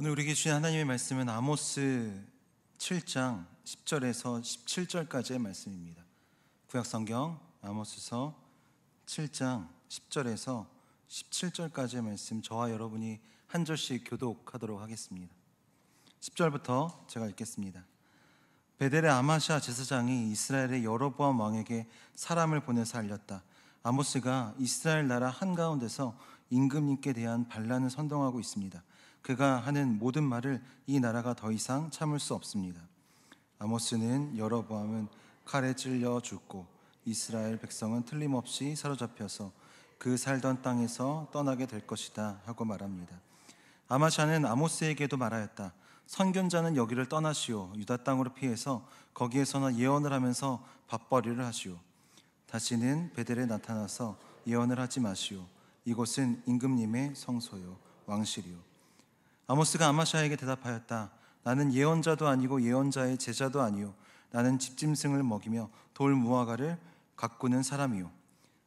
오늘 우리에게 주신 하나님의 말씀은 아모스 7장 10절에서 17절까지의 말씀입니다. 구약성경 아모스서 7장 10절에서 17절까지의 말씀, 저와 여러분이 한 절씩 교독하도록 하겠습니다. 10절부터 제가 읽겠습니다. 베델의 아마샤 제사장이 이스라엘의 여로보암 왕에게 사람을 보내서 알렸다. 아모스가 이스라엘 나라 한가운데서 임금님께 대한 반란을 선동하고 있습니다. 그가 하는 모든 말을 이 나라가 더 이상 참을 수 없습니다. 아모스는 여로보암은 칼에 찔려 죽고 이스라엘 백성은 틀림없이 사로잡혀서 그 살던 땅에서 떠나게 될 것이다 하고 말합니다. 아마샤는 아모스에게도 말하였다. 선견자는 여기를 떠나시오. 유다 땅으로 피해서 거기에서나 예언을 하면서 밥벌이를 하시오. 다시는 베델에 나타나서 예언을 하지 마시오. 이곳은 임금님의 성소요 왕실이요. 아모스가 아마샤에게 대답하였다. 나는 예언자도 아니고 예언자의 제자도 아니요. 나는 집짐승을 먹이며 돌 무화과를 가꾸는 사람이요.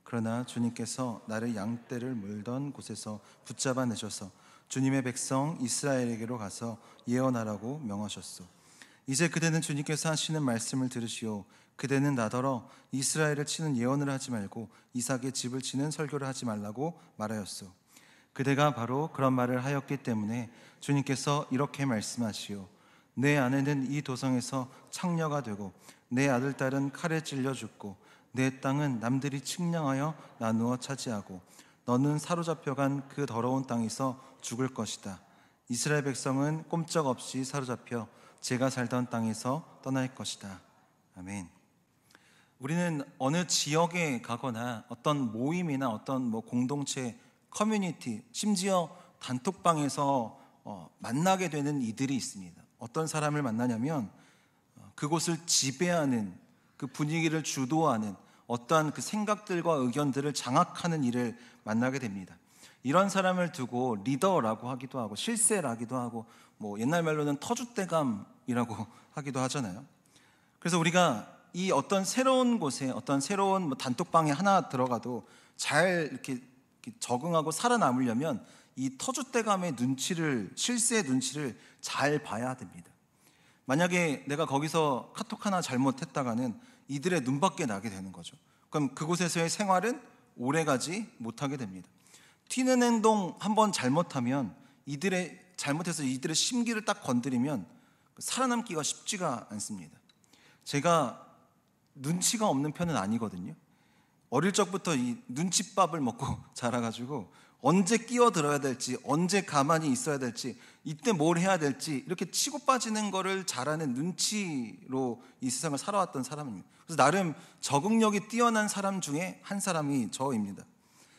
그러나 주님께서 나를 양떼를 물던 곳에서 붙잡아 내셔서 주님의 백성 이스라엘에게로 가서 예언하라고 명하셨소. 이제 그대는 주님께서 하시는 말씀을 들으시오. 그대는 나더러 이스라엘을 치는 예언을 하지 말고 이삭의 집을 치는 설교를 하지 말라고 말하였소. 그대가 바로 그런 말을 하였기 때문에 주님께서 이렇게 말씀하시오. 내 아내는 이 도성에서 창녀가 되고 내 아들딸은 칼에 찔려 죽고 내 땅은 남들이 측량하여 나누어 차지하고 너는 사로잡혀간 그 더러운 땅에서 죽을 것이다. 이스라엘 백성은 꼼짝없이 사로잡혀 제가 살던 땅에서 떠날 것이다. 아멘. 우리는 어느 지역에 가거나 어떤 모임이나 어떤 공동체, 커뮤니티, 심지어 단톡방에서 만나게 되는 이들이 있습니다. 어떤 사람을 만나냐면 그곳을 지배하는, 그 분위기를 주도하는 어떠한 그 생각들과 의견들을 장악하는 일을 만나게 됩니다. 이런 사람을 두고 리더라고 하기도 하고 실세라기도 하고 옛날 말로는 터줏대감이라고 하기도 하잖아요. 그래서 우리가 이 어떤 새로운 곳에 어떤 새로운 단톡방에 하나 들어가도 잘 이렇게 적응하고 살아남으려면 이 터줏대감의 눈치를, 실세의 눈치를 잘 봐야 됩니다. 만약에 내가 거기서 카톡 하나 잘못했다가는 이들의 눈밖에 나게 되는 거죠. 그럼 그곳에서의 생활은 오래가지 못하게 됩니다. 튀는 행동 한번 잘못하면 잘못해서 이들의 심기를 딱 건드리면 살아남기가 쉽지가 않습니다. 제가 눈치가 없는 편은 아니거든요. 어릴 적부터 이 눈칫밥을 먹고 자라가지고 언제 끼어들어야 될지, 언제 가만히 있어야 될지, 이때 뭘 해야 될지 이렇게 치고 빠지는 거를 잘하는 눈치로 이 세상을 살아왔던 사람입니다. 그래서 나름 적응력이 뛰어난 사람 중에 한 사람이 저입니다.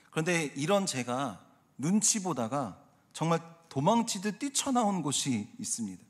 그런데 이런 제가 눈치 보다가 정말 도망치듯 뛰쳐나온 곳이 있습니다.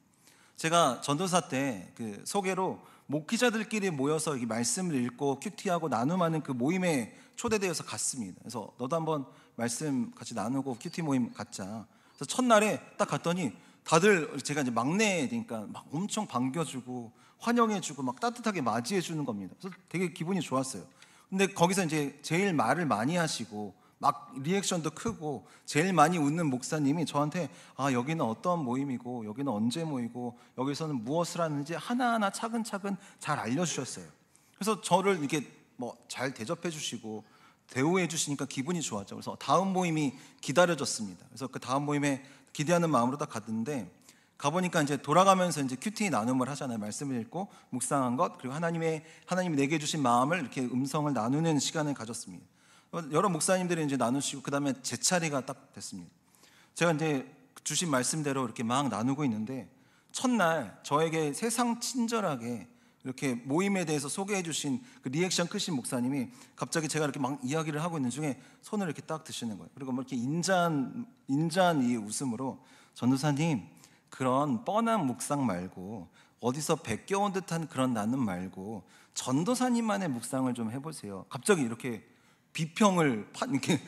제가 전도사 때 그 소개로 목회자들끼리 모여서 이 말씀을 읽고 큐티하고 나눔하는 그 모임에 초대되어서 갔습니다. 그래서 너도 한번 말씀 같이 나누고 큐티 모임 갖자. 그래서 첫날에 딱 갔더니 다들, 제가 이제 막내니까 막 엄청 반겨주고 환영해주고 막 따뜻하게 맞이해주는 겁니다. 그래서 되게 기분이 좋았어요. 근데 거기서 이제 제일 말을 많이 하시고 막 리액션도 크고 제일 많이 웃는 목사님이 저한테 여기는 어떤 모임이고 여기는 언제 모이고 여기서는 무엇을 하는지 하나하나 차근차근 잘 알려주셨어요. 그래서 저를 이렇게 잘 대접해 주시고 대우해 주시니까 기분이 좋았죠. 그래서 다음 모임이 기다려졌습니다. 그래서 그 다음 모임에 기대하는 마음으로 딱 갔는데, 가보니까 이제 돌아가면서 이제 큐티 나눔을 하잖아요. 말씀을 읽고 묵상한 것, 그리고 하나님이 내게 주신 마음을 이렇게 음성을 나누는 시간을 가졌습니다. 여러 목사님들이 이제 나누시고, 그 다음에 제 차례가 딱 됐습니다. 제가 이제 주신 말씀대로 이렇게 막 나누고 있는데, 첫날 저에게 세상 친절하게 이렇게 모임에 대해서 소개해 주신 그 리액션 크신 목사님이 갑자기 제가 이렇게 막 이야기를 하고 있는 중에 손을 이렇게 딱 드시는 거예요. 그리고 이렇게 인자한 이 웃음으로, 전도사님, 그런 뻔한 묵상 말고 어디서 베껴온 듯한 그런 나눔 말고 전도사님만의 묵상을 좀 해보세요. 갑자기 이렇게 비평을 이렇게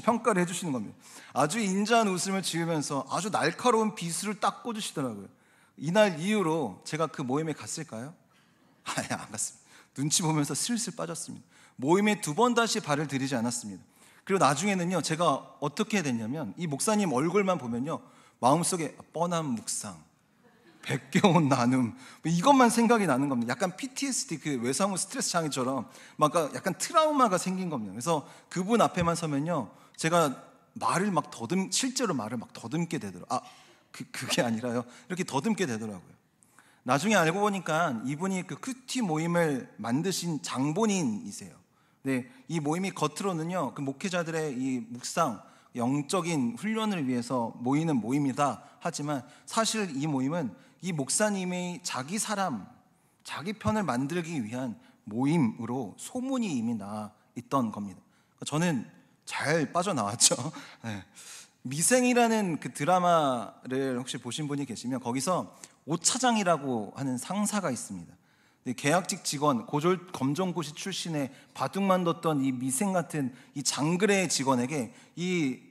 평가를 해주시는 겁니다. 아주 인자한 웃음을 지으면서 아주 날카로운 비수를 딱 꽂으시더라고요. 이날 이후로 제가 그 모임에 갔을까요? 안 갔습니다. 눈치 보면서 슬슬 빠졌습니다. 모임에 2번 다시 발을 들이지 않았습니다. 그리고 나중에는요, 제가 어떻게 됐냐면 이 목사님 얼굴만 보면요, 마음속에 뻔한 묵상, 베껴온 나눔, 이것만 생각이 나는 겁니다. 약간 PTSD, 그 외상후 스트레스 장애처럼 막 약간 트라우마가 생긴 겁니다. 그래서 그분 앞에만 서면요, 제가 실제로 말을 막 더듬게 되더라고요. 그게 아니라요, 이렇게 더듬게 되더라고요. 나중에 알고 보니까 이분이 그 큐티 모임을 만드신 장본인이세요. 네, 이 모임이 겉으로는요, 그 목회자들의 이 묵상, 영적인 훈련을 위해서 모이는 모임이다 하지만, 사실 이 모임은 이 목사님의 자기 편을 만들기 위한 모임으로 소문이 이미 나 있던 겁니다. 저는 잘 빠져나왔죠. 네. 미생이라는 그 드라마를 혹시 보신 분이 계시면 거기서 오차장이라고 하는 상사가 있습니다. 계약직 직원, 고졸 검정고시 출신의 바둑만 뒀던 이 미생 같은 이 장그레 직원에게 이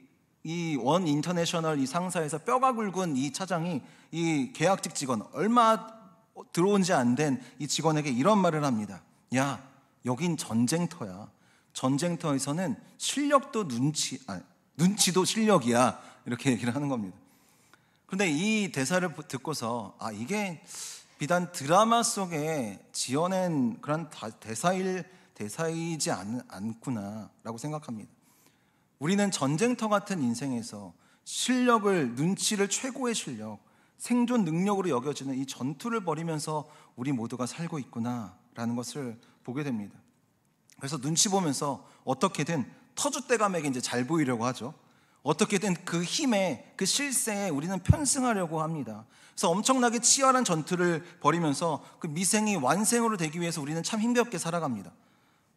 원 인터내셔널 이 상사에서 뼈가 굵은 이 차장이 이 계약직 직원, 얼마 들어온 지 안 된 이 직원에게 이런 말을 합니다. 야, 여긴 전쟁터야. 전쟁터에서는 실력도 눈치도 실력이야. 이렇게 얘기를 하는 겁니다. 그런데 이 대사를 듣고서 이게 비단 드라마 속에 지어낸 그런 대사이지 않구나라고 생각합니다. 우리는 전쟁터 같은 인생에서 실력을, 눈치를 최고의 실력, 생존 능력으로 여겨지는 이 전투를 벌이면서 우리 모두가 살고 있구나라는 것을 보게 됩니다. 그래서 눈치 보면서 어떻게든 터줏대감에게 이제 잘 보이려고 하죠. 어떻게든 그 힘에, 그 실세에 우리는 편승하려고 합니다. 그래서 엄청나게 치열한 전투를 벌이면서 그 미생이 완생으로 되기 위해서 우리는 참 힘겹게 살아갑니다.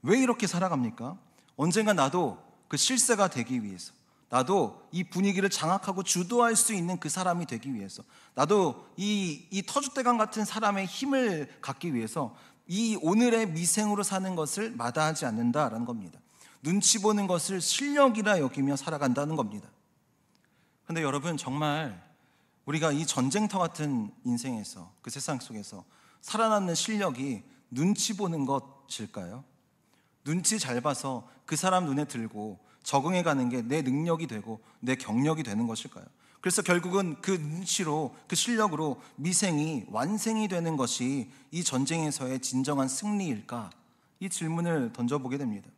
왜 이렇게 살아갑니까? 언젠가 나도 그 실세가 되기 위해서, 나도 이 분위기를 장악하고 주도할 수 있는 그 사람이 되기 위해서, 나도 이 터줏대감 같은 사람의 힘을 갖기 위해서 이 오늘의 미생으로 사는 것을 마다하지 않는다라는 겁니다. 눈치 보는 것을 실력이라 여기며 살아간다는 겁니다. 그런데 여러분, 정말 우리가 이 전쟁터 같은 인생에서, 그 세상 속에서 살아남는 실력이 눈치 보는 것일까요? 눈치 잘 봐서 그 사람 눈에 들고 적응해 가는 게 내 능력이 되고 내 경력이 되는 것일까요? 그래서 결국은 그 눈치로, 그 실력으로 미생이 완생이 되는 것이 이 전쟁에서의 진정한 승리일까? 이 질문을 던져보게 됩니다.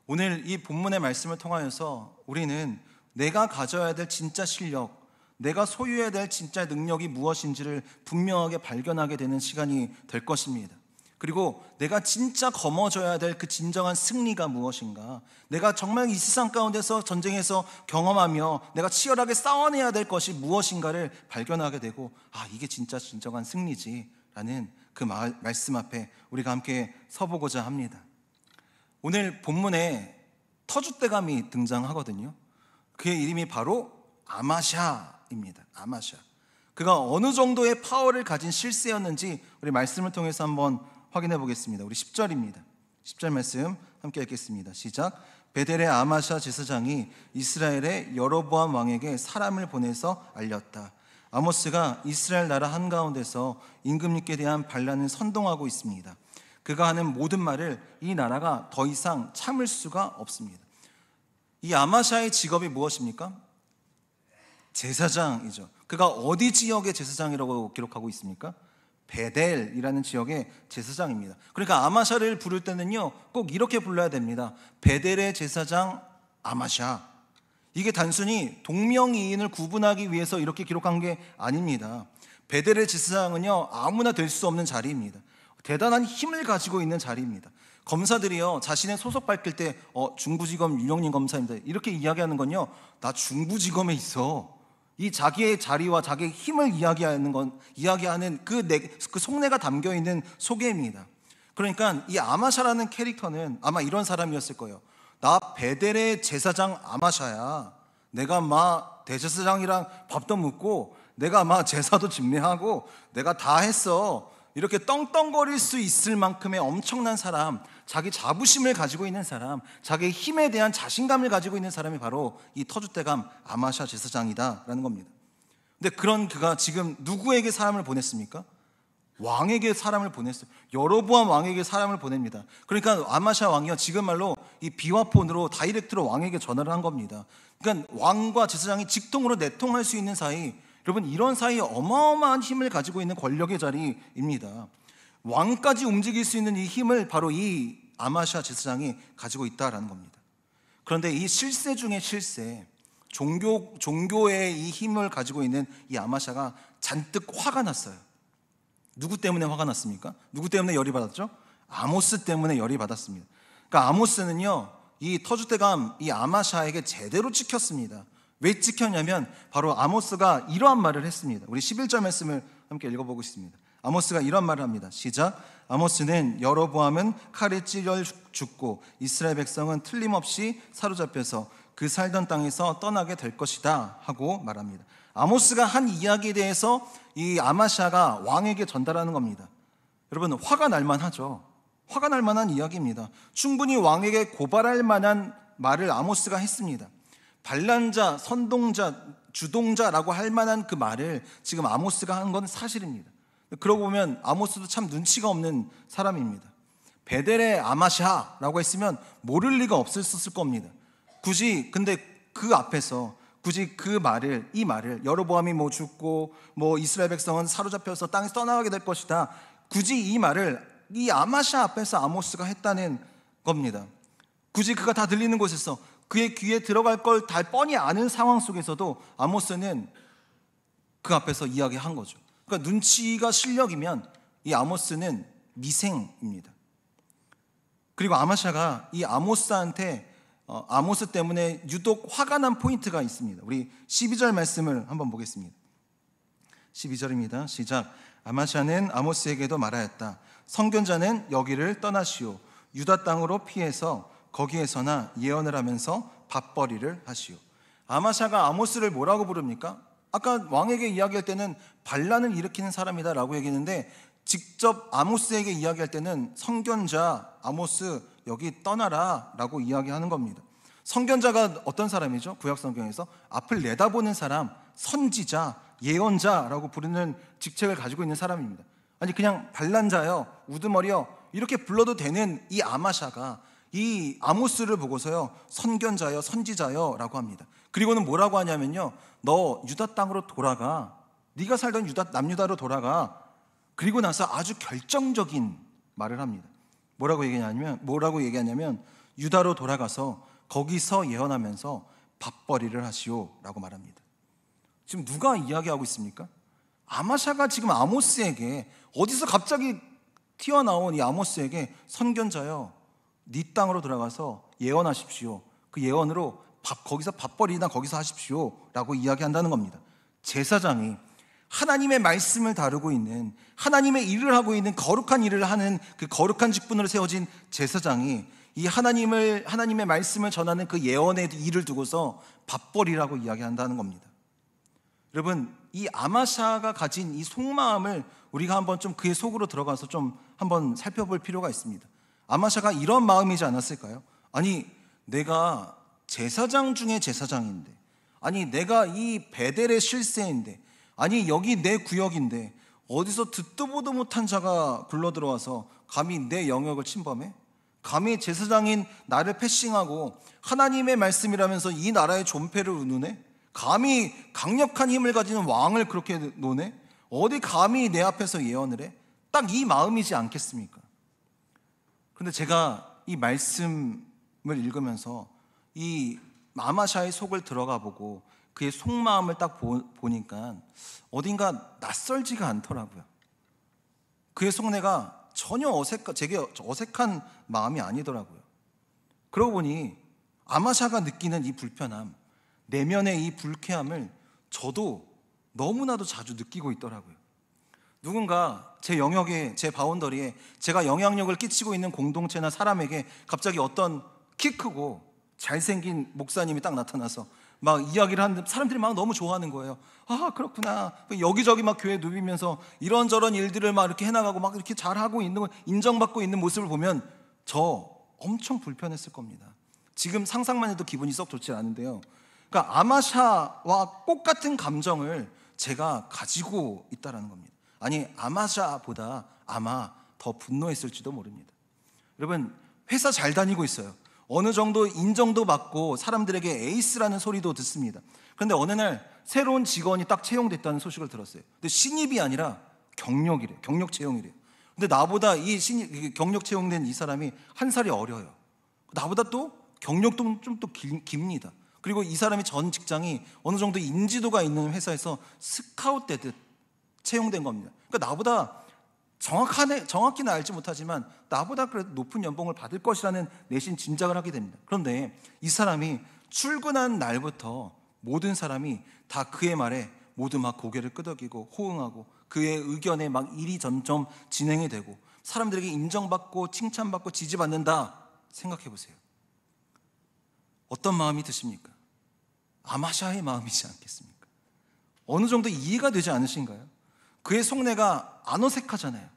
오늘 이 본문의 말씀을 통하여서 우리는 내가 가져야 될 진짜 실력, 내가 소유해야 될 진짜 능력이 무엇인지를 분명하게 발견하게 되는 시간이 될 것입니다. 그리고 내가 진짜 거머쥐어야 될 그 진정한 승리가 무엇인가, 내가 정말 이 세상 가운데서 전쟁에서 경험하며 내가 치열하게 싸워내야 될 것이 무엇인가를 발견하게 되고, 이게 진짜 진정한 승리지라는 그 말씀 앞에 우리가 함께 서보고자 합니다. 오늘 본문에 터줏대감이 등장하거든요. 그의 이름이 바로 아마샤입니다. 아마샤. 그가 어느 정도의 파워를 가진 실세였는지 우리 말씀을 통해서 한번 확인해 보겠습니다. 우리 10절입니다. 10절 말씀 함께 읽겠습니다. 시작. 베델의 아마샤 제사장이 이스라엘의 여로보암 왕에게 사람을 보내서 알렸다. 아모스가 이스라엘 나라 한가운데서 임금님께 대한 반란을 선동하고 있습니다. 그가 하는 모든 말을 이 나라가 더 이상 참을 수가 없습니다. 이 아마샤의 직업이 무엇입니까? 제사장이죠. 그가 어디 지역의 제사장이라고 기록하고 있습니까? 베델이라는 지역의 제사장입니다. 그러니까 아마샤를 부를 때는요, 꼭 이렇게 불러야 됩니다. 베델의 제사장 아마샤. 이게 단순히 동명이인을 구분하기 위해서 이렇게 기록한 게 아닙니다. 베델의 제사장은요, 아무나 될 수 없는 자리입니다. 대단한 힘을 가지고 있는 자리입니다. 검사들이요, 자신의 소속 밝힐 때 중부지검 윤영림 검사입니다, 이렇게 이야기하는 건요, 나 중부지검에 있어. 이 자기의 자리와 자기의 힘을 이야기하는 그 속내가 담겨 있는 소개입니다. 그러니까 이 아마샤라는 캐릭터는 아마 이런 사람이었을 거예요. 나 베델의 제사장 아마샤야. 내가 막 대제사장이랑 밥도 먹고 내가 막 제사도 집례하고 내가 다 했어. 이렇게 떵떵거릴 수 있을 만큼의 엄청난 사람, 자기 자부심을 가지고 있는 사람, 자기의 힘에 대한 자신감을 가지고 있는 사람이 바로 이 터줏대감 아마샤 제사장이다라는 겁니다. 근데 그런 그가 지금 누구에게 사람을 보냈습니까? 왕에게 사람을 보냈어요. 여로보암 왕에게 사람을 보냅니다. 그러니까 아마샤 왕이요, 지금 말로 이 비화폰으로 다이렉트로 왕에게 전화를 한 겁니다. 그러니까 왕과 제사장이 직통으로 내통할 수 있는 사이, 여러분 이런 사이에 어마어마한 힘을 가지고 있는 권력의 자리입니다. 왕까지 움직일 수 있는 이 힘을 바로 이 아마샤 제사장이 가지고 있다라는 겁니다. 그런데 이 실세 중에 실세, 종교의 이 힘을 가지고 있는 이 아마샤가 잔뜩 화가 났어요. 누구 때문에 화가 났습니까? 누구 때문에 열이 받았죠? 아모스 때문에 열이 받았습니다. 그러니까 아모스는요, 이 터줏대감 이 아마샤에게 제대로 찍혔습니다. 왜 찍혔냐면 바로 아모스가 이러한 말을 했습니다. 우리 11절 말씀을 함께 읽어보겠습니다. 아모스가 이런 말을 합니다. 시작. 아모스는 여로보암은 칼에 찔려 죽고 이스라엘 백성은 틀림없이 사로잡혀서 그 살던 땅에서 떠나게 될 것이다 하고 말합니다. 아모스가 한 이야기에 대해서 이 아마샤가 왕에게 전달하는 겁니다. 여러분 화가 날 만하죠. 화가 날 만한 이야기입니다. 충분히 왕에게 고발할 만한 말을 아모스가 했습니다. 반란자, 선동자, 주동자라고 할 만한 그 말을 지금 아모스가 한 건 사실입니다. 그러고 보면 아모스도 참 눈치가 없는 사람입니다. 베델의 아마샤라고 했으면 모를 리가 없었을 겁니다. 근데 그 앞에서 굳이 이 말을 여로보암이 죽고 이스라엘 백성은 사로잡혀서 땅에서 떠나가게 될 것이다, 굳이 이 말을 이 아마샤 앞에서 아모스가 했다는 겁니다. 굳이 그가 다 들리는 곳에서 그의 귀에 들어갈 걸 다 뻔히 아는 상황 속에서도 아모스는 그 앞에서 이야기한 거죠. 그러니까 눈치가 실력이면 이 아모스는 미생입니다. 그리고 아마샤가 이 아모스한테 아모스 때문에 유독 화가 난 포인트가 있습니다. 우리 12절 말씀을 한번 보겠습니다. 12절입니다. 시작. 아마샤는 아모스에게도 말하였다. 선견자는 여기를 떠나시오. 유다 땅으로 피해서 거기에서나 예언을 하면서 밥벌이를 하시오. 아마샤가 아모스를 뭐라고 부릅니까? 아까 왕에게 이야기할 때는 반란을 일으키는 사람이다 라고 얘기했는데, 직접 아모스에게 이야기할 때는 선견자 아모스 여기 떠나라 라고 이야기하는 겁니다. 선견자가 어떤 사람이죠? 구약성경에서 앞을 내다보는 사람, 선지자, 예언자라고 부르는 직책을 가지고 있는 사람입니다. 아니 그냥 반란자요, 우두머리요 이렇게 불러도 되는 이 아마샤가 이 아모스를 보고서요 선견자요, 선지자요 라고 합니다. 그리고는 뭐라고 하냐면요, 너 유다 땅으로 돌아가, 네가 살던 남유다로 돌아가. 그리고 나서 아주 결정적인 말을 합니다. 뭐라고 얘기하냐면 유다로 돌아가서 거기서 예언하면서 밥벌이를 하시오 라고 말합니다. 지금 누가 이야기하고 있습니까? 아마샤가 지금 아모스에게, 어디서 갑자기 튀어나온 이 아모스에게 선견자요, 네 땅으로 들어가서 예언하십시오. 그 예언으로 거기서 밥벌이나 거기서 하십시오 라고 이야기한다는 겁니다. 제사장이 하나님의 말씀을 다루고 있는, 하나님의 일을 하고 있는, 거룩한 일을 하는 그 거룩한 직분으로 세워진 제사장이 이 하나님의 말씀을 전하는 그 예언의 일을 두고서 밥벌이라고 이야기한다는 겁니다. 여러분 이 아마샤가 가진 이 속마음을 우리가 한번 좀 그의 속으로 들어가서 좀 한번 살펴볼 필요가 있습니다. 아마샤가 이런 마음이지 않았을까요? 아니 내가 제사장 중에 제사장인데, 아니 내가 이 베델의 실세인데, 아니 여기 내 구역인데 어디서 듣도 보도 못한 자가 굴러들어와서 감히 내 영역을 침범해? 감히 제사장인 나를 패싱하고 하나님의 말씀이라면서 이 나라의 존폐를 운우네? 감히 강력한 힘을 가지는 왕을 그렇게 노네? 어디 감히 내 앞에서 예언을 해? 딱 이 마음이지 않겠습니까? 그런데 제가 이 말씀을 읽으면서 이 아마샤의 속을 들어가 보고 그의 속마음을 딱 보니까 어딘가 낯설지가 않더라고요. 그의 속내가 전혀 제게 어색한 마음이 아니더라고요. 그러고 보니 아마샤가 느끼는 이 불편함, 내면의 이 불쾌함을 저도 너무나도 자주 느끼고 있더라고요. 누군가 제 영역에, 제 바운더리에 제가 영향력을 끼치고 있는 공동체나 사람에게 갑자기 어떤 키 크고 잘생긴 목사님이 딱 나타나서 막 이야기를 하는데 사람들이 막 너무 좋아하는 거예요. 아 그렇구나. 여기저기 막 교회 누비면서 이런저런 일들을 막 이렇게 해나가고 막 이렇게 잘하고 있는 거, 인정받고 있는 모습을 보면 저 엄청 불편했을 겁니다. 지금 상상만 해도 기분이 썩 좋지 않은데요. 그러니까 아마샤와 똑같은 감정을 제가 가지고 있다는 겁니다. 아니 아마샤보다 아마 더 분노했을지도 모릅니다. 여러분 회사 잘 다니고 있어요. 어느 정도 인정도 받고 사람들에게 에이스라는 소리도 듣습니다. 그런데 어느 날 새로운 직원이 딱 채용됐다는 소식을 들었어요. 근데 신입이 아니라 경력이래요. 경력 채용이래요. 근데 나보다 이 경력 채용된 이 사람이 한 살이 어려요. 나보다 또 경력도 좀 또 깁니다. 그리고 이 사람이 전 직장이 어느 정도 인지도가 있는 회사에서 스카웃 되듯 채용된 겁니다. 그러니까 나보다 정확히는 알지 못하지만 나보다 그래도 높은 연봉을 받을 것이라는 내신 짐작을 하게 됩니다. 그런데 이 사람이 출근한 날부터 모든 사람이 다 그의 말에 모두 막 고개를 끄덕이고 호응하고 그의 의견에 막 일이 점점 진행이 되고 사람들에게 인정받고 칭찬받고 지지받는다 생각해 보세요. 어떤 마음이 드십니까? 아마샤의 마음이지 않겠습니까? 어느 정도 이해가 되지 않으신가요? 그의 속내가 안 어색하잖아요.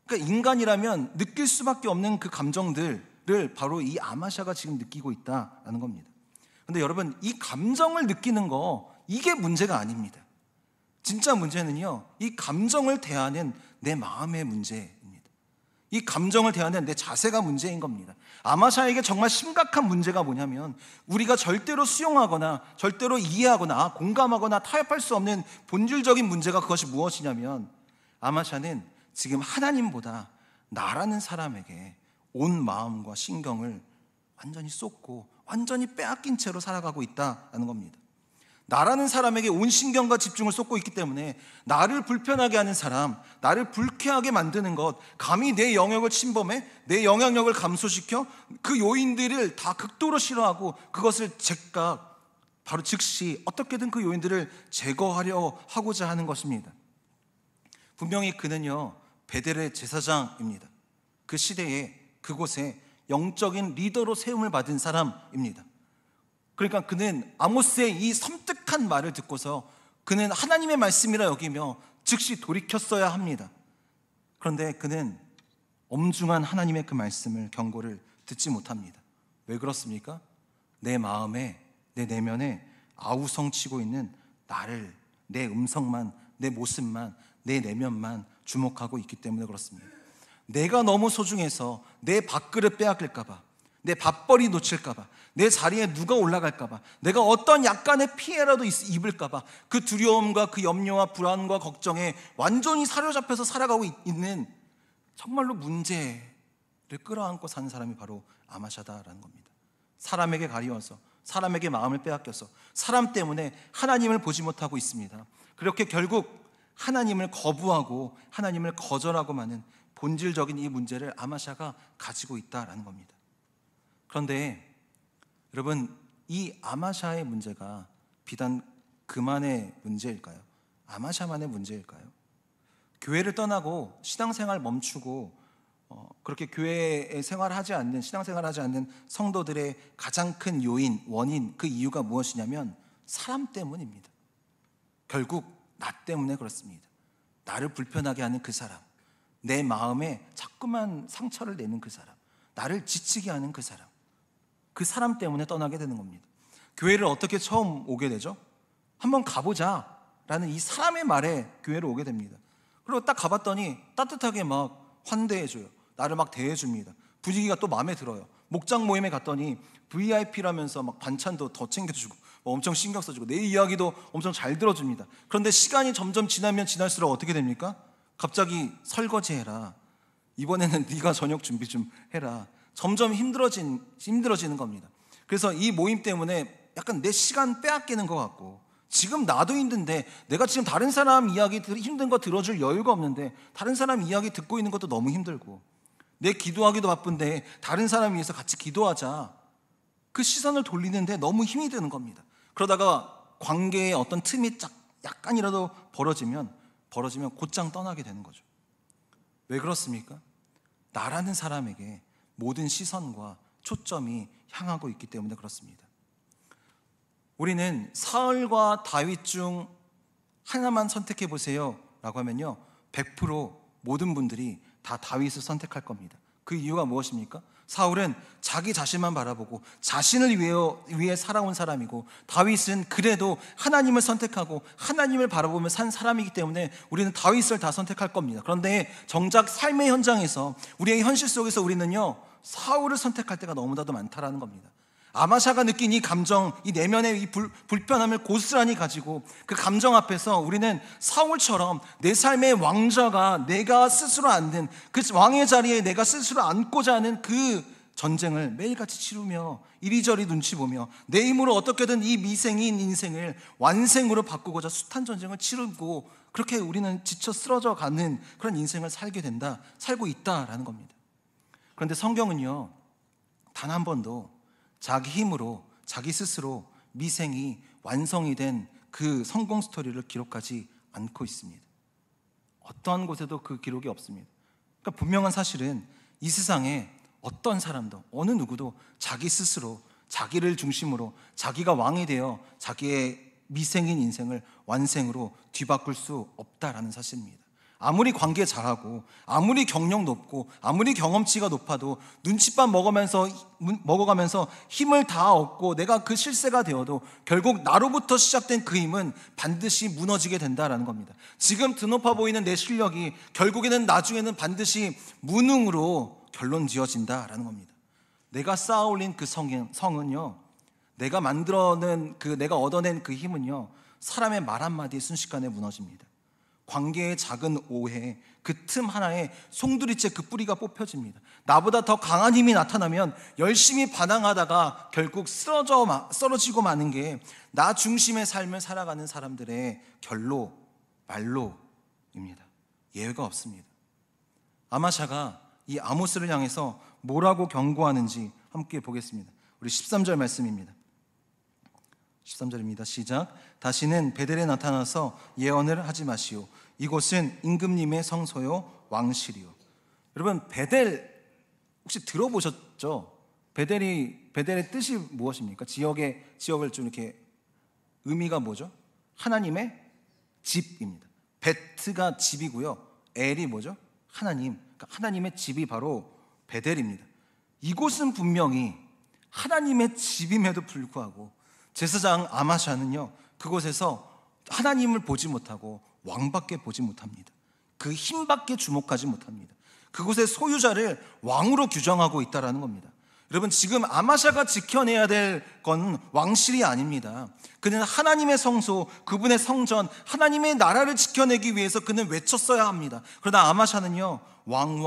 그러니까 인간이라면 느낄 수밖에 없는 그 감정들을 바로 이 아마샤가 지금 느끼고 있다라는 겁니다. 그런데 여러분, 이 감정을 느끼는 거 이게 문제가 아닙니다. 진짜 문제는요, 이 감정을 대하는 내 마음의 문제입니다. 이 감정을 대하는 내 자세가 문제인 겁니다. 아마샤에게 정말 심각한 문제가 뭐냐면 우리가 절대로 수용하거나 절대로 이해하거나 공감하거나 타협할 수 없는 본질적인 문제가 그것이 무엇이냐면 아마샤는 지금 하나님보다 나라는 사람에게 온 마음과 신경을 완전히 쏟고 완전히 빼앗긴 채로 살아가고 있다는 겁니다. 나라는 사람에게 온 신경과 집중을 쏟고 있기 때문에 나를 불편하게 하는 사람, 나를 불쾌하게 만드는 것, 감히 내 영역을 침범해 내 영향력을 감소시켜 그 요인들을 다 극도로 싫어하고 그것을 즉각 바로 즉시 어떻게든 그 요인들을 제거하려 하고자 하는 것입니다. 분명히 그는요, 베델의 제사장입니다. 그 시대에 그곳에 영적인 리더로 세움을 받은 사람입니다. 그러니까 그는 아모스의 이 섬뜩한 말을 듣고서 그는 하나님의 말씀이라 여기며 즉시 돌이켰어야 합니다. 그런데 그는 엄중한 하나님의 그 말씀을, 경고를 듣지 못합니다. 왜 그렇습니까? 내 마음에, 내 내면에 아우성치고 있는 나를, 내 음성만, 내 모습만, 내 내면만 주목하고 있기 때문에 그렇습니다. 내가 너무 소중해서 내 밥그릇 빼앗길까 봐, 내 밥벌이 놓칠까 봐, 내 자리에 누가 올라갈까 봐, 내가 어떤 약간의 피해라도 입을까 봐 그 두려움과 그 염려와 불안과 걱정에 완전히 사로잡혀서 살아가고 있는 정말로 문제를 끌어안고 사는 사람이 바로 아마샤다라는 겁니다. 사람에게 가리워서, 사람에게 마음을 빼앗겨서 사람 때문에 하나님을 보지 못하고 있습니다. 그렇게 결국 하나님을 거부하고 하나님을 거절하고 마는 본질적인 이 문제를 아마샤가 가지고 있다라는 겁니다. 그런데 여러분, 이 아마샤의 문제가 비단 그만의 문제일까요? 아마샤만의 문제일까요? 교회를 떠나고 신앙생활 멈추고 그렇게 교회에 생활하지 않는, 신앙생활하지 않는 성도들의 가장 큰 요인, 원인, 그 이유가 무엇이냐면 사람 때문입니다. 결국 나 때문에 그렇습니다. 나를 불편하게 하는 그 사람, 내 마음에 자꾸만 상처를 내는 그 사람, 나를 지치게 하는 그 사람 때문에 떠나게 되는 겁니다. 교회를 어떻게 처음 오게 되죠? 한번 가보자 라는 이 사람의 말에 교회를 오게 됩니다. 그리고 딱 가봤더니 따뜻하게 막 환대해줘요. 나를 막 대해줍니다. 분위기가 또 마음에 들어요. 목장 모임에 갔더니 VIP라면서 막 반찬도 더 챙겨주고 엄청 신경 써주고 내 이야기도 엄청 잘 들어줍니다. 그런데 시간이 점점 지나면 지날수록 어떻게 됩니까? 갑자기 설거지해라, 이번에는 네가 저녁 준비 좀 해라. 점점 힘들어지는 겁니다. 그래서 이 모임 때문에 약간 내 시간 빼앗기는 것 같고, 지금 나도 힘든데 내가 지금 다른 사람 이야기 힘든 거 들어줄 여유가 없는데 다른 사람 이야기 듣고 있는 것도 너무 힘들고, 내 기도하기도 바쁜데 다른 사람 위해서 같이 기도하자, 그 시선을 돌리는데 너무 힘이 드는 겁니다. 그러다가 관계에 어떤 틈이 약간이라도 벌어지면 곧장 떠나게 되는 거죠. 왜 그렇습니까? 나라는 사람에게 모든 시선과 초점이 향하고 있기 때문에 그렇습니다. 우리는 사울과 다윗 중 하나만 선택해 보세요 라고 하면요, 100% 모든 분들이 다 다윗을 선택할 겁니다. 그 이유가 무엇입니까? 사울은 자기 자신만 바라보고 자신을 위해 살아온 사람이고, 다윗은 그래도 하나님을 선택하고 하나님을 바라보며 산 사람이기 때문에 우리는 다윗을 다 선택할 겁니다. 그런데 정작 삶의 현장에서, 우리의 현실 속에서 우리는요, 사울을 선택할 때가 너무나도 많다라는 겁니다. 아마샤가 느낀 이 감정, 이 내면의 이 불편함을 고스란히 가지고 그 감정 앞에서 우리는 사울처럼 내 삶의 왕좌가 내가 스스로 앉는 그 왕의 자리에 내가 스스로 앉고자 하는 그 전쟁을 매일같이 치르며 이리저리 눈치 보며 내 힘으로 어떻게든 이 미생인 인생을 완생으로 바꾸고자 숱한 전쟁을 치르고 그렇게 우리는 지쳐 쓰러져 가는 그런 인생을 살고 있다라는 겁니다. 그런데 성경은요, 단 한 번도 자기 힘으로 자기 스스로 미생이 완성이 된 그 성공 스토리를 기록하지 않고 있습니다. 어떠한 곳에도 그 기록이 없습니다. 그러니까 분명한 사실은 이 세상에 어떤 사람도 어느 누구도 자기 스스로 자기를 중심으로 자기가 왕이 되어 자기의 미생인 인생을 완생으로 뒤바꿀 수 없다라는 사실입니다. 아무리 관계 잘하고 아무리 경력 높고 아무리 경험치가 높아도 눈칫밥 먹어가면서 힘을 다 얻고 내가 그 실세가 되어도 결국 나로부터 시작된 그 힘은 반드시 무너지게 된다라는 겁니다. 지금 드높아 보이는 내 실력이 결국에는 나중에는 반드시 무능으로 결론 지어진다라는 겁니다. 내가 쌓아 올린 그 성은요, 내가 얻어낸 그 힘은요, 사람의 말 한마디에 순식간에 무너집니다. 관계의 작은 오해, 그 틈 하나에 송두리째 그 뿌리가 뽑혀집니다. 나보다 더 강한 힘이 나타나면 열심히 반항하다가 결국 쓰러지고 마는 게 나 중심의 삶을 살아가는 사람들의 말로입니다. 예외가 없습니다. 아마샤가 이 아모스를 향해서 뭐라고 경고하는지 함께 보겠습니다. 우리 13절 말씀입니다. 13절입니다. 시작. 다시는 베델에 나타나서 예언을 하지 마시오. 이곳은 임금님의 성소요 왕실이요. 여러분, 베델 혹시 들어보셨죠? 베델의 뜻이 무엇입니까? 지역을 좀 이렇게 의미가 뭐죠? 하나님의 집입니다. 베트가 집이고요, 엘이 뭐죠? 하나님. 그러니까 하나님의 집이 바로 베델입니다. 이곳은 분명히 하나님의 집임에도 불구하고 제사장 아마샤는요, 그곳에서 하나님을 보지 못하고 왕밖에 보지 못합니다. 그 힘밖에 주목하지 못합니다. 그곳의 소유자를 왕으로 규정하고 있다는 겁니다. 여러분, 지금 아마샤가 지켜내야 될 건 왕실이 아닙니다. 그는 하나님의 성소, 그분의 성전, 하나님의 나라를 지켜내기 위해서 그는 외쳤어야 합니다. 그러나 아마샤는요, 왕,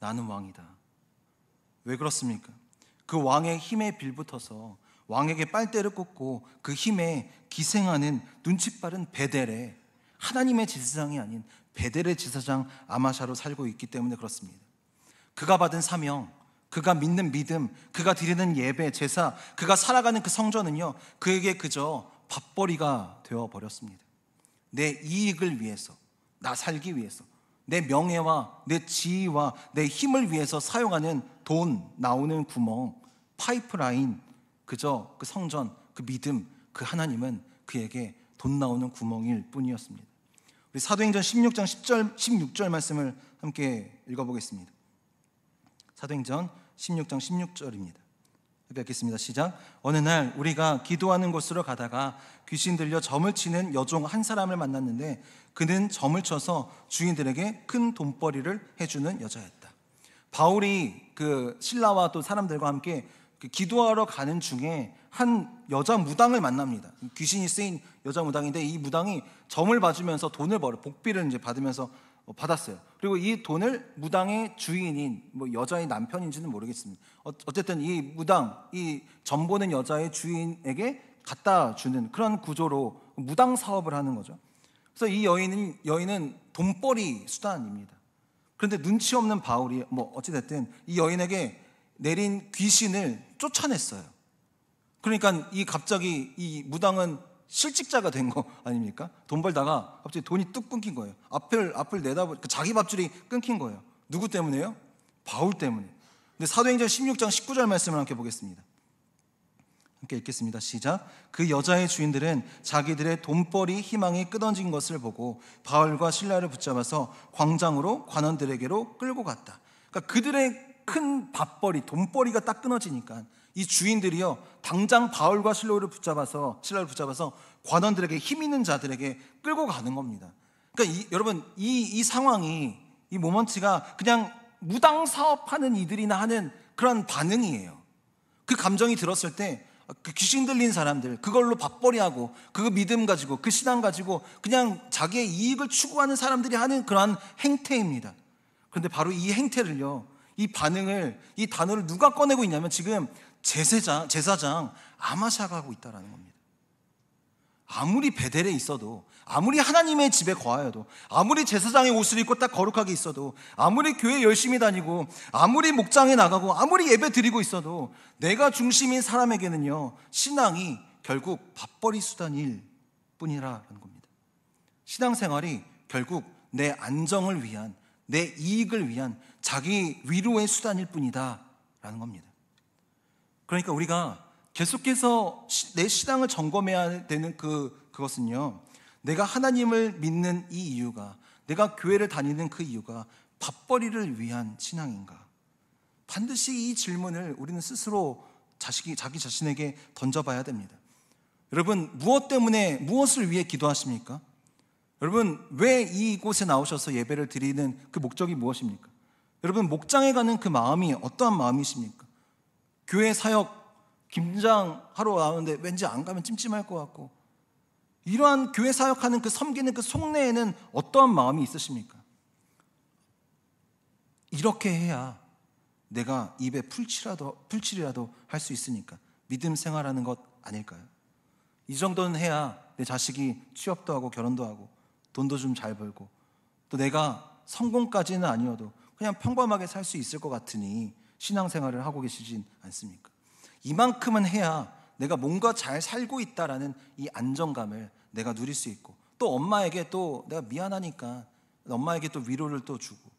나는 왕이다. 왜 그렇습니까? 그 왕의 힘에 빌붙어서 왕에게 빨대를 꽂고 그 힘에 기생하는 눈치 빠른 베델에 하나님의 제사장이 아닌 베델의 제사장 아마샤로 살고 있기 때문에 그렇습니다. 그가 받은 사명, 그가 믿는 믿음, 그가 드리는 예배, 제사, 그가 살아가는 그 성전은요, 그에게 그저 밥벌이가 되어버렸습니다. 내 이익을 위해서, 나 살기 위해서, 내 명예와 내 지위와 내 힘을 위해서 사용하는 돈 나오는 구멍, 파이프라인, 그저 그 성전, 그 믿음, 그 하나님은 그에게 돈 나오는 구멍일 뿐이었습니다. 우리 사도행전 16장 16절 말씀을 함께 읽어보겠습니다. 사도행전 16장 16절입니다. 읽겠습니다. 시작. 어느 날 우리가 기도하는 곳으로 가다가 귀신 들려 점을 치는 여종 한 사람을 만났는데 그는 점을 쳐서 주인들에게 큰 돈벌이를 해주는 여자였다. 바울이 그 신라와 또 사람들과 함께 기도하러 가는 중에 한 여자 무당을 만납니다. 귀신이 쓰인 여자 무당인데 이 무당이 점을 봐주면서 돈을 복비를 이제 받으면서 받았어요. 그리고 이 돈을 무당의 주인인 여자의 남편인지는 모르겠습니다. 어쨌든 이 무당, 이 점 보는 여자의 주인에게 갖다 주는 그런 구조로 무당 사업을 하는 거죠. 그래서 이 여인은 돈벌이 수단입니다. 그런데 눈치 없는 바울이 어찌됐든 이 여인에게 내린 귀신을 쫓아냈어요. 그러니까 갑자기 이 무당은 실직자가 된 거 아닙니까? 돈 벌다가 갑자기 돈이 뚝 끊긴 거예요. 앞을 내다보니까 자기 밥줄이 끊긴 거예요. 누구 때문에요? 바울 때문에. 근데 사도행전 16장 19절 말씀을 함께 보겠습니다. 함께 읽겠습니다. 시작. 그 여자의 주인들은 자기들의 돈벌이 희망이 끊어진 것을 보고 바울과 실라를 붙잡아서 광장으로 관원들에게로 끌고 갔다. 그러니까 그들의 큰 돈벌이가 딱 끊어지니까 이 주인들이요, 당장 바울과 실라를 붙잡아서 관원들에게, 힘 있는 자들에게 끌고 가는 겁니다. 그러니까 여러분, 이 상황이, 이 모먼트가 그냥 무당 사업하는 이들이나 하는 그런 반응이에요. 그 감정이 들었을 때 그 귀신 들린 사람들, 그걸로 밥벌이하고 그 믿음 가지고 그 신앙 가지고 그냥 자기의 이익을 추구하는 사람들이 하는 그러한 행태입니다. 그런데 바로 이 행태를요, 이 반응을, 이 단어를 누가 꺼내고 있냐면 지금 제사장 아마샤가 하고 있다는 겁니다. 아무리 베델에 있어도, 아무리 하나님의 집에 거하여도, 아무리 제사장의 옷을 입고 딱 거룩하게 있어도, 아무리 교회 열심히 다니고, 아무리 목장에 나가고, 아무리 예배 드리고 있어도 내가 중심인 사람에게는요, 신앙이 결국 밥벌이 수단일 뿐이라는 겁니다. 신앙생활이 결국 내 안정을 위한, 내 이익을 위한 자기 위로의 수단일 뿐이다 라는 겁니다. 그러니까 우리가 계속해서 내 신앙을 점검해야 되는 그것은요, 내가 하나님을 믿는 이 이유가, 내가 교회를 다니는 그 이유가 밥벌이를 위한 신앙인가? 반드시 이 질문을 우리는 스스로 자기 자신에게 던져봐야 됩니다. 여러분, 무엇 때문에, 무엇을 위해 기도하십니까? 여러분, 왜 이곳에 나오셔서 예배를 드리는 그 목적이 무엇입니까? 여러분, 목장에 가는 그 마음이 어떠한 마음이십니까? 교회 사역 김장하러 나오는데 왠지 안 가면 찜찜할 것 같고, 이러한 교회 사역하는 그 섬기는 그 속내에는 어떠한 마음이 있으십니까? 이렇게 해야 내가 입에 풀칠이라도 할 수 있으니까 믿음 생활하는 것 아닐까요? 이 정도는 해야 내 자식이 취업도 하고 결혼도 하고 돈도 좀 잘 벌고, 또 내가 성공까지는 아니어도 그냥 평범하게 살 수 있을 것 같으니 신앙생활을 하고 계시진 않습니까? 이만큼은 해야 내가 뭔가 잘 살고 있다라는 이 안정감을 내가 누릴 수 있고, 또 엄마에게 또 내가 미안하니까 엄마에게 또 위로를 또 주고,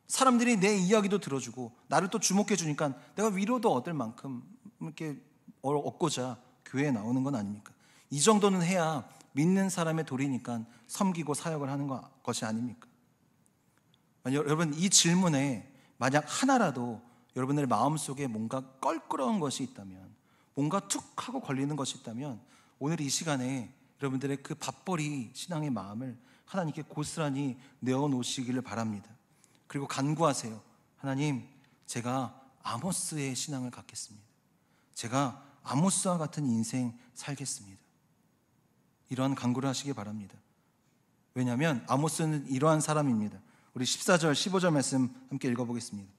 사람들이 내 이야기도 들어주고 나를 또 주목해 주니까 내가 위로도 얻을 만큼 이렇게 얻고자 교회에 나오는 건 아닙니까? 이 정도는 해야 믿는 사람의 도리니까 섬기고 사역을 하는 것이 아닙니까? 여러분, 이 질문에 만약 하나라도 여러분의 마음속에 뭔가 껄끄러운 것이 있다면, 뭔가 툭 하고 걸리는 것이 있다면, 오늘 이 시간에 여러분들의 그 밥벌이 신앙의 마음을 하나님께 고스란히 내어놓으시기를 바랍니다. 그리고 간구하세요. 하나님, 제가 아모스의 신앙을 갖겠습니다. 제가 아모스와 같은 인생 살겠습니다. 이러한 간구를 하시기 바랍니다. 왜냐하면 아모스는 이러한 사람입니다. 우리 14절 15절 말씀 함께 읽어보겠습니다.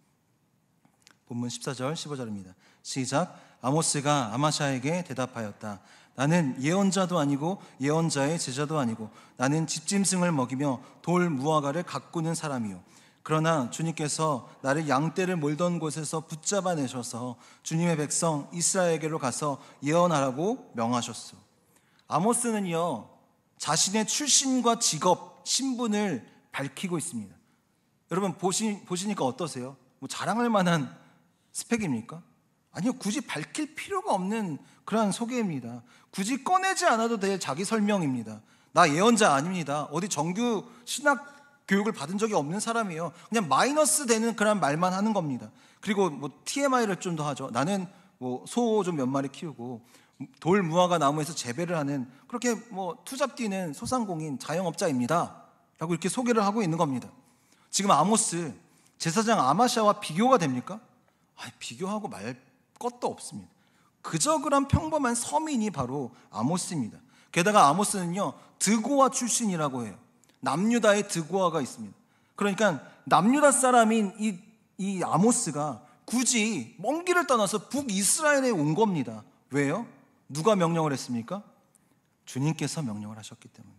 본문 14절 15절입니다. 시작. 아모스가 아마샤에게 대답하였다. 나는 예언자도 아니고 예언자의 제자도 아니고 나는 집짐승을 먹이며 돌 무화과를 가꾸는 사람이요, 그러나 주님께서 나를 양떼를 몰던 곳에서 붙잡아내셔서 주님의 백성 이스라엘에게로 가서 예언하라고 명하셨소. 아모스는요, 자신의 출신과 직업, 신분을 밝히고 있습니다. 여러분, 보시니까 어떠세요? 뭐 자랑할 만한 스펙입니까? 아니요, 굳이 밝힐 필요가 없는 그러한 소개입니다. 굳이 꺼내지 않아도 될 자기 설명입니다. 나 예언자 아닙니다. 어디 정규 신학 교육을 받은 적이 없는 사람이에요. 그냥 마이너스 되는 그런 말만 하는 겁니다. 그리고 뭐 TMI를 좀 더 하죠. 나는 뭐 소 좀 몇 마리 키우고 돌 무화과 나무에서 재배를 하는, 그렇게 뭐 투잡 뛰는 소상공인 자영업자입니다 라고 이렇게 소개를 하고 있는 겁니다. 지금 아모스, 제사장 아마샤와 비교가 됩니까? 비교하고 말 것도 없습니다. 그저 그런 평범한 서민이 바로 아모스입니다. 게다가 아모스는요, 드고아 출신이라고 해요. 남유다의 드고아가 있습니다. 그러니까 남유다 사람인 이 아모스가 굳이 먼 길을 떠나서 북이스라엘에 온 겁니다. 왜요? 누가 명령을 했습니까? 주님께서 명령을 하셨기 때문에.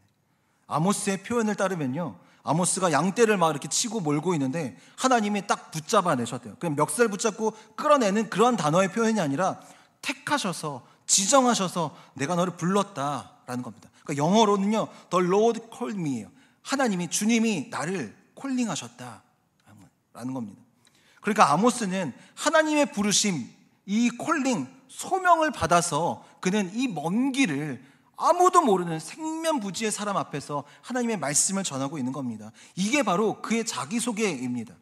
아모스의 표현을 따르면요, 아모스가 양떼를 막 이렇게 치고 몰고 있는데 하나님이 딱 붙잡아내셨대요. 그냥 멱살 붙잡고 끌어내는 그런 단어의 표현이 아니라 택하셔서, 지정하셔서 내가 너를 불렀다라는 겁니다. 그러니까 영어로는요, The Lord called me예요. 하나님이, 주님이 나를 콜링하셨다라는 겁니다. 그러니까 아모스는 하나님의 부르심, 이 콜링, 소명을 받아서 그는 이 먼 길을 아무도 모르는 생면부지의 사람 앞에서 하나님의 말씀을 전하고 있는 겁니다. 이게 바로 그의 자기소개입니다.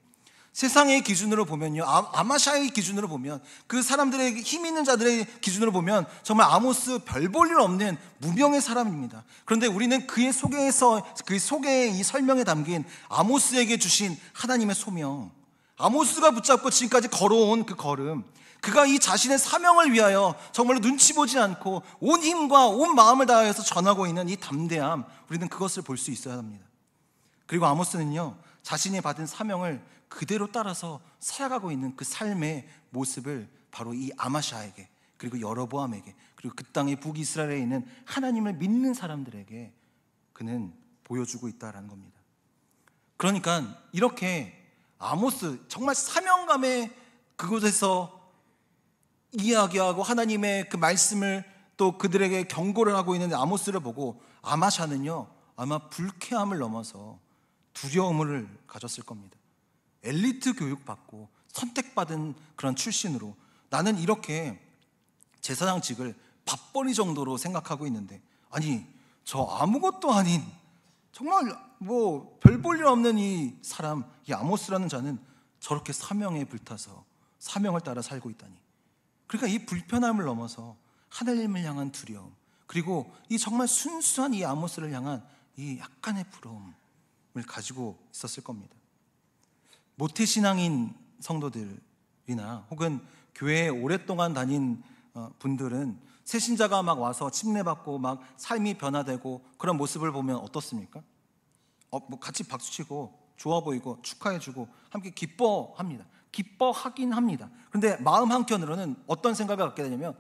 세상의 기준으로 보면요, 아마샤의 기준으로 보면, 그 사람들의 힘 있는 자들의 기준으로 보면 정말 아모스 별 볼 일 없는 무명의 사람입니다. 그런데 우리는 그의 소개에서, 그 소개의 이 설명에 담긴 아모스에게 주신 하나님의 소명, 아모스가 붙잡고 지금까지 걸어온 그 걸음, 그가 이 자신의 사명을 위하여 정말로 눈치 보지 않고 온 힘과 온 마음을 다해서 전하고 있는 이 담대함, 우리는 그것을 볼 수 있어야 합니다. 그리고 아모스는요, 자신이 받은 사명을 그대로 따라서 살아가고 있는 그 삶의 모습을 바로 이 아마샤에게, 그리고 여로보암에게, 그리고 그 땅의 북이스라엘에 있는 하나님을 믿는 사람들에게 그는 보여주고 있다는 겁니다. 그러니까 이렇게 아모스, 정말 사명감의 그곳에서 이야기하고 하나님의 그 말씀을 또 그들에게 경고를 하고 있는 아모스를 보고 아마샤는요, 아마 불쾌함을 넘어서 두려움을 가졌을 겁니다. 엘리트 교육받고 선택받은 그런 출신으로 나는 이렇게 제사장직을 밥벌이 정도로 생각하고 있는데, 아니 저 아무것도 아닌 정말 뭐 별 볼 일 없는 이 사람, 이 아모스라는 자는 저렇게 사명에 불타서 사명을 따라 살고 있다니. 그러니까 이 불편함을 넘어서 하나님을 향한 두려움, 그리고 이 정말 순수한 이 아모스를 향한 이 약간의 부러움을 가지고 있었을 겁니다. 모태신앙인 성도들이나 혹은 교회에 오랫동안 다닌 분들은 새신자가 막 와서 침례받고 막 삶이 변화되고 그런 모습을 보면 어떻습니까? 뭐 같이 박수치고 좋아 보이고 축하해주고 함께 기뻐합니다. 기뻐하긴 합니다. 그런데 마음 한켠으로는 어떤 생각을 갖게 되냐면,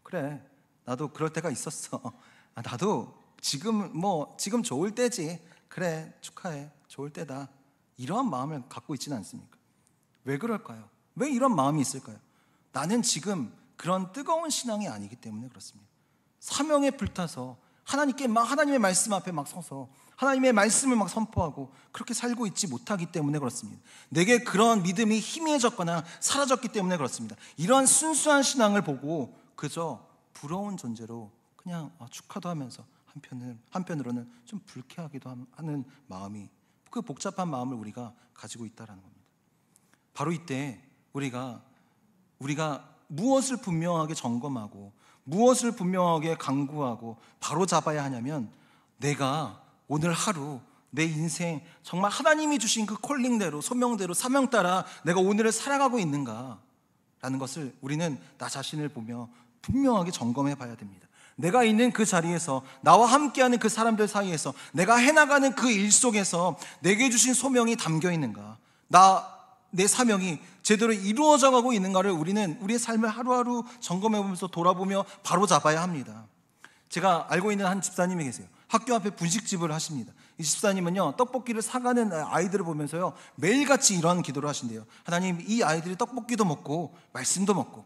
그래, 나도 그럴 때가 있었어. 나도 지금 좋을 때지. 그래, 축하해, 좋을 때다. 이러한 마음을 갖고 있지는 않습니까? 왜 그럴까요? 왜 이런 마음이 있을까요? 나는 지금 그런 뜨거운 신앙이 아니기 때문에 그렇습니다. 사명에 불타서 하나님의 말씀 앞에 막 서서 하나님의 말씀을 막 선포하고 그렇게 살고 있지 못하기 때문에 그렇습니다. 내게 그런 믿음이 희미해졌거나 사라졌기 때문에 그렇습니다. 이러한 순수한 신앙을 보고 그저 부러운 존재로 그냥 축하도 하면서 한편으로는 좀 불쾌하기도 하는 마음이, 그 복잡한 마음을 우리가 가지고 있다는 겁니다. 바로 이때 우리가 무엇을 분명하게 점검하고 무엇을 분명하게 강구하고 바로 잡아야 하냐면, 내가 오늘 하루 내 인생 정말 하나님이 주신 그 콜링대로, 소명대로, 사명 따라 내가 오늘을 살아가고 있는가 라는 것을 우리는 나 자신을 보며 분명하게 점검해 봐야 됩니다. 내가 있는 그 자리에서, 나와 함께하는 그 사람들 사이에서, 내가 해나가는 그 일 속에서 내게 주신 소명이 담겨 있는가, 내 사명이 제대로 이루어져 가고 있는가를 우리는 우리의 삶을 하루하루 점검해 보면서 돌아보며 바로 잡아야 합니다. 제가 알고 있는 한 집사님이 계세요. 학교 앞에 분식집을 하십니다. 이 집사님은요, 떡볶이를 사가는 아이들을 보면서요, 매일같이 이러한 기도를 하신대요. 하나님, 이 아이들이 떡볶이도 먹고 말씀도 먹고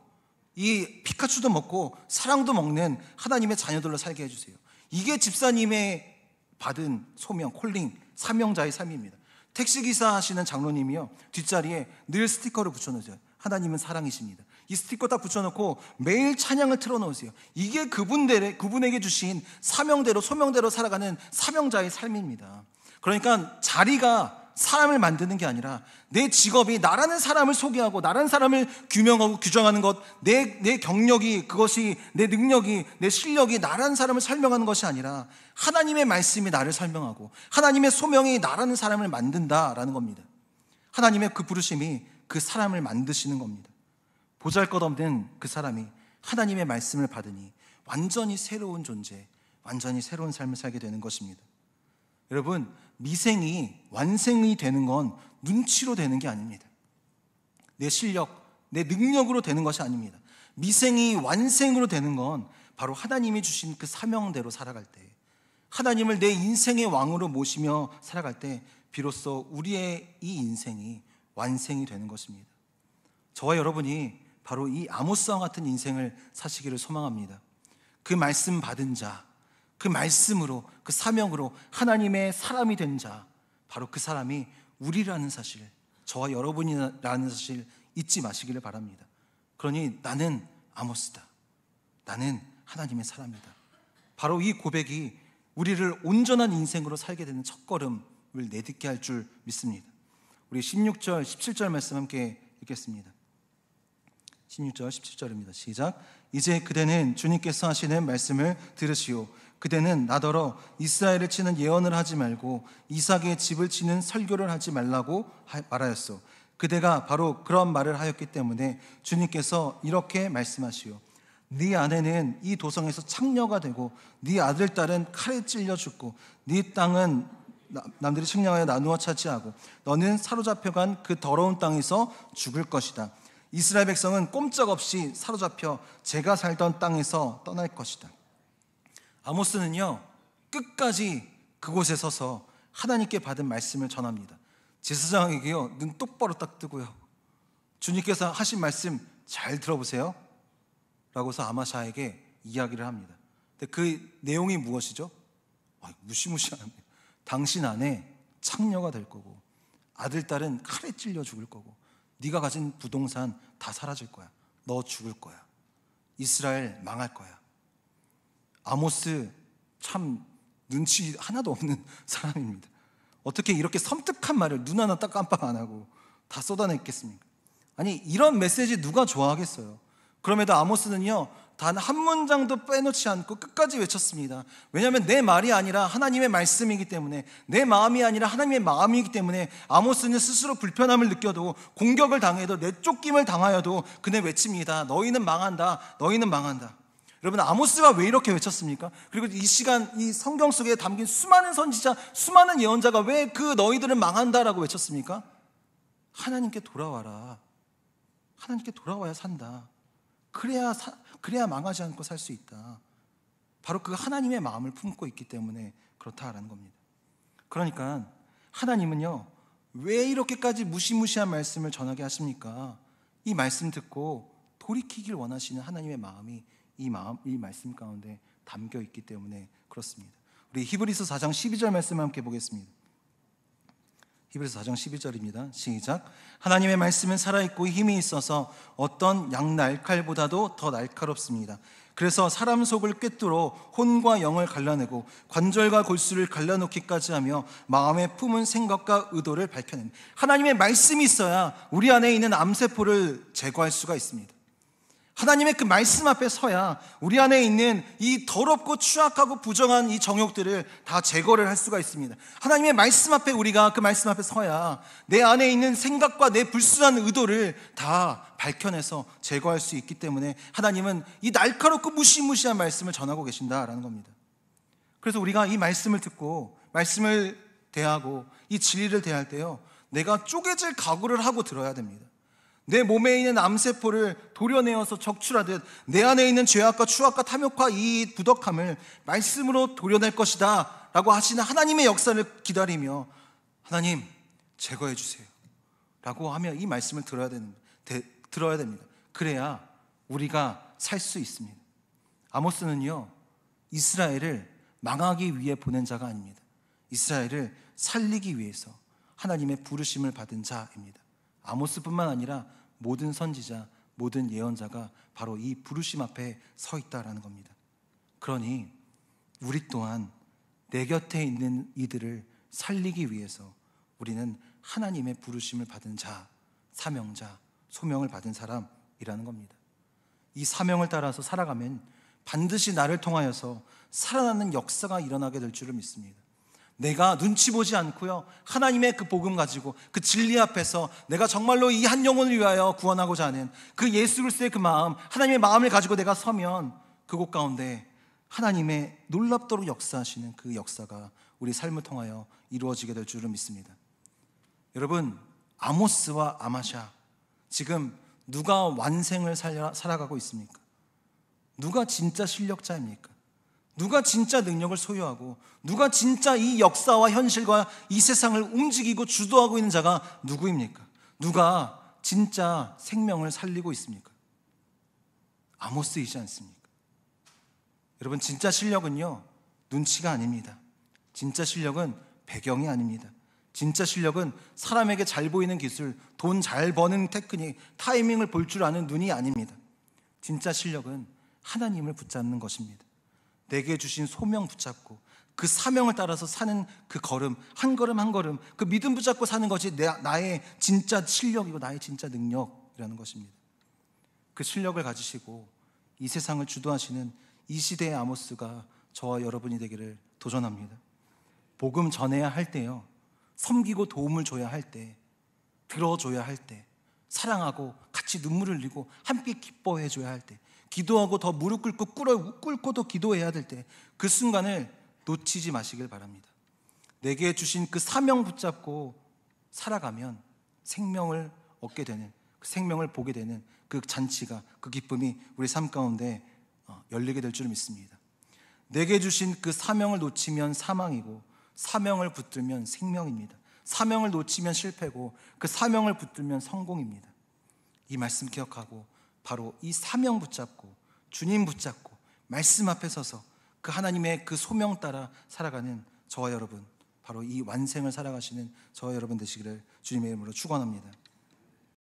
이 피카츄도 먹고 사랑도 먹는 하나님의 자녀들로 살게 해주세요. 이게 집사님의 받은 소명, 콜링, 사명자의 삶입니다. 택시기사 하시는 장로님이요, 뒷자리에 늘 스티커를 붙여놓으세요. 하나님은 사랑이십니다. 이 스티커 딱 붙여놓고 매일 찬양을 틀어놓으세요. 이게 그분에게 주신 사명대로, 소명대로 살아가는 사명자의 삶입니다. 그러니까 자리가 사람을 만드는 게 아니라 내 직업이 나라는 사람을 소개하고 나라는 사람을 규명하고 규정하는 것, 내 경력이, 그것이 내 능력이, 내 실력이 나라는 사람을 설명하는 것이 아니라 하나님의 말씀이 나를 설명하고 하나님의 소명이 나라는 사람을 만든다라는 겁니다. 하나님의 그 부르심이 그 사람을 만드시는 겁니다. 보잘것없는 그 사람이 하나님의 말씀을 받으니 완전히 새로운 존재, 완전히 새로운 삶을 살게 되는 것입니다. 여러분, 미생이 완생이 되는 건 눈치로 되는 게 아닙니다. 내 실력, 내 능력으로 되는 것이 아닙니다. 미생이 완생으로 되는 건 바로 하나님이 주신 그 사명대로 살아갈 때, 하나님을 내 인생의 왕으로 모시며 살아갈 때 비로소 우리의 이 인생이 완생이 되는 것입니다. 저와 여러분이 바로 이 아모스와 같은 인생을 사시기를 소망합니다. 그 말씀 받은 자, 그 말씀으로, 그 사명으로 하나님의 사람이 된 자, 바로 그 사람이 우리라는 사실, 저와 여러분이라는 사실 잊지 마시기를 바랍니다. 그러니 나는 아모스다, 나는 하나님의 사람이다. 바로 이 고백이 우리를 온전한 인생으로 살게 되는 첫걸음을 내딛게 할 줄 믿습니다. 우리 16절, 17절 말씀 함께 읽겠습니다. 16절, 17절입니다. 시작. 이제 그대는 주님께서 하시는 말씀을 들으시오. 그대는 나더러 이스라엘을 치는 예언을 하지 말고 이삭의 집을 치는 설교를 하지 말라고 말하였소. 그대가 바로 그런 말을 하였기 때문에 주님께서 이렇게 말씀하시오. 네 아내는 이 도성에서 창녀가 되고 네 아들 딸은 칼에 찔려 죽고 네 땅은 남들이 측량하여 나누어 차지하고 너는 사로잡혀간 그 더러운 땅에서 죽을 것이다. 이스라엘 백성은 꼼짝없이 사로잡혀 제가 살던 땅에서 떠날 것이다. 아모스는요, 끝까지 그곳에 서서 하나님께 받은 말씀을 전합니다. 제사장에게요, 눈 똑바로 딱 뜨고요, 주님께서 하신 말씀 잘 들어보세요 라고서 아마샤에게 이야기를 합니다. 근데 그 내용이 무엇이죠? 무시무시합니다. 당신 아내 창녀가 될 거고 아들 딸은 칼에 찔려 죽을 거고 네가 가진 부동산 다 사라질 거야. 너 죽을 거야. 이스라엘 망할 거야. 아모스 참 눈치 하나도 없는 사람입니다. 어떻게 이렇게 섬뜩한 말을 눈 하나 딱 깜빡 안 하고 다 쏟아냈겠습니까? 아니, 이런 메시지 누가 좋아하겠어요? 그럼에도 아모스는요, 단 한 문장도 빼놓지 않고 끝까지 외쳤습니다. 왜냐하면 내 말이 아니라 하나님의 말씀이기 때문에, 내 마음이 아니라 하나님의 마음이기 때문에 아모스는 스스로 불편함을 느껴도, 공격을 당해도, 내쫓김을 당하여도 그는 외칩니다. 너희는 망한다. 너희는 망한다. 여러분, 아모스가 왜 이렇게 외쳤습니까? 그리고 이 시간 이 성경 속에 담긴 수많은 선지자, 수많은 예언자가 왜 그 너희들은 망한다라고 외쳤습니까? 하나님께 돌아와라. 하나님께 돌아와야 산다. 그래야 망하지 않고 살 수 있다. 바로 그 하나님의 마음을 품고 있기 때문에 그렇다라는 겁니다. 그러니까 하나님은요, 왜 이렇게까지 무시무시한 말씀을 전하게 하십니까? 이 말씀 듣고 돌이키길 원하시는 하나님의 마음이 이 말씀 가운데 담겨 있기 때문에 그렇습니다. 우리 히브리서 4장 12절 말씀 함께 보겠습니다. 히브리서 4장 12절입니다. 시작. 하나님의 말씀은 살아있고 힘이 있어서 어떤 양날칼보다도 더 날카롭습니다. 그래서 사람 속을 꿰뚫어 혼과 영을 갈라내고 관절과 골수를 갈라놓기까지 하며 마음에 품은 생각과 의도를 밝혀냅니다. 하나님의 말씀이 있어야 우리 안에 있는 암세포를 제거할 수가 있습니다. 하나님의 그 말씀 앞에 서야 우리 안에 있는 이 더럽고 추악하고 부정한 이 정욕들을 다 제거를 할 수가 있습니다. 하나님의 말씀 앞에 우리가 그 말씀 앞에 서야 내 안에 있는 생각과 내 불순한 의도를 다 밝혀내서 제거할 수 있기 때문에 하나님은 이 날카롭고 무시무시한 말씀을 전하고 계신다라는 겁니다. 그래서 우리가 이 말씀을 듣고 말씀을 대하고 이 진리를 대할 때요, 내가 쪼개질 각오를 하고 들어야 됩니다. 내 몸에 있는 암세포를 도려내어서 적출하듯 내 안에 있는 죄악과 추악과 탐욕과 이 부덕함을 말씀으로 도려낼 것이다 라고 하시는 하나님의 역사를 기다리며, 하나님 제거해 주세요 라고 하며 이 말씀을 들어야 됩니다. 그래야 우리가 살 수 있습니다. 아모스는요, 이스라엘을 망하기 위해 보낸 자가 아닙니다. 이스라엘을 살리기 위해서 하나님의 부르심을 받은 자입니다. 아모스뿐만 아니라 모든 선지자, 모든 예언자가 바로 이 부르심 앞에 서 있다라는 겁니다. 그러니 우리 또한 내 곁에 있는 이들을 살리기 위해서 우리는 하나님의 부르심을 받은 자, 사명자, 소명을 받은 사람이라는 겁니다. 이 사명을 따라서 살아가면 반드시 나를 통하여서 살아나는 역사가 일어나게 될 줄을 믿습니다. 내가 눈치 보지 않고요, 하나님의 그 복음 가지고 그 진리 앞에서 내가 정말로 이 한 영혼을 위하여 구원하고자 하는 그 예수 그리스도의 그 마음, 하나님의 마음을 가지고 내가 서면 그곳 가운데 하나님의 놀랍도록 역사하시는 그 역사가 우리 삶을 통하여 이루어지게 될 줄을 믿습니다. 여러분, 아모스와 아마샤, 지금 누가 완생을 살아가고 있습니까? 누가 진짜 실력자입니까? 누가 진짜 능력을 소유하고 누가 진짜 이 역사와 현실과 이 세상을 움직이고 주도하고 있는 자가 누구입니까? 누가 진짜 생명을 살리고 있습니까? 아모스이지 않습니까? 여러분, 진짜 실력은요, 눈치가 아닙니다. 진짜 실력은 배경이 아닙니다. 진짜 실력은 사람에게 잘 보이는 기술, 돈 잘 버는 테크닉, 타이밍을 볼 줄 아는 눈이 아닙니다. 진짜 실력은 하나님을 붙잡는 것입니다. 내게 주신 소명 붙잡고 그 사명을 따라서 사는 그 걸음, 한 걸음 한 걸음, 그 믿음 붙잡고 사는 것이 나의 진짜 실력이고 나의 진짜 능력이라는 것입니다. 그 실력을 가지시고 이 세상을 주도하시는 이 시대의 아모스가 저와 여러분이 되기를 도전합니다. 복음 전해야 할 때요, 섬기고 도움을 줘야 할 때 들어줘야 할 때, 사랑하고 같이 눈물을 흘리고 함께 기뻐해 줘야 할 때, 기도하고 더 무릎 꿇고 더 기도해야 될 때, 그 순간을 놓치지 마시길 바랍니다. 내게 주신 그 사명 붙잡고 살아가면 생명을 얻게 되는, 그 생명을 보게 되는 그 잔치가, 그 기쁨이 우리 삶 가운데 열리게 될 줄 믿습니다. 내게 주신 그 사명을 놓치면 사망이고, 사명을 붙들면 생명입니다. 사명을 놓치면 실패고, 그 사명을 붙들면 성공입니다. 이 말씀 기억하고 바로 이 사명 붙잡고 주님 붙잡고 말씀 앞에 서서 그 하나님의 그 소명 따라 살아가는 저와 여러분, 바로 이 완생을 살아가시는 저와 여러분 되시기를 주님의 이름으로 축원합니다.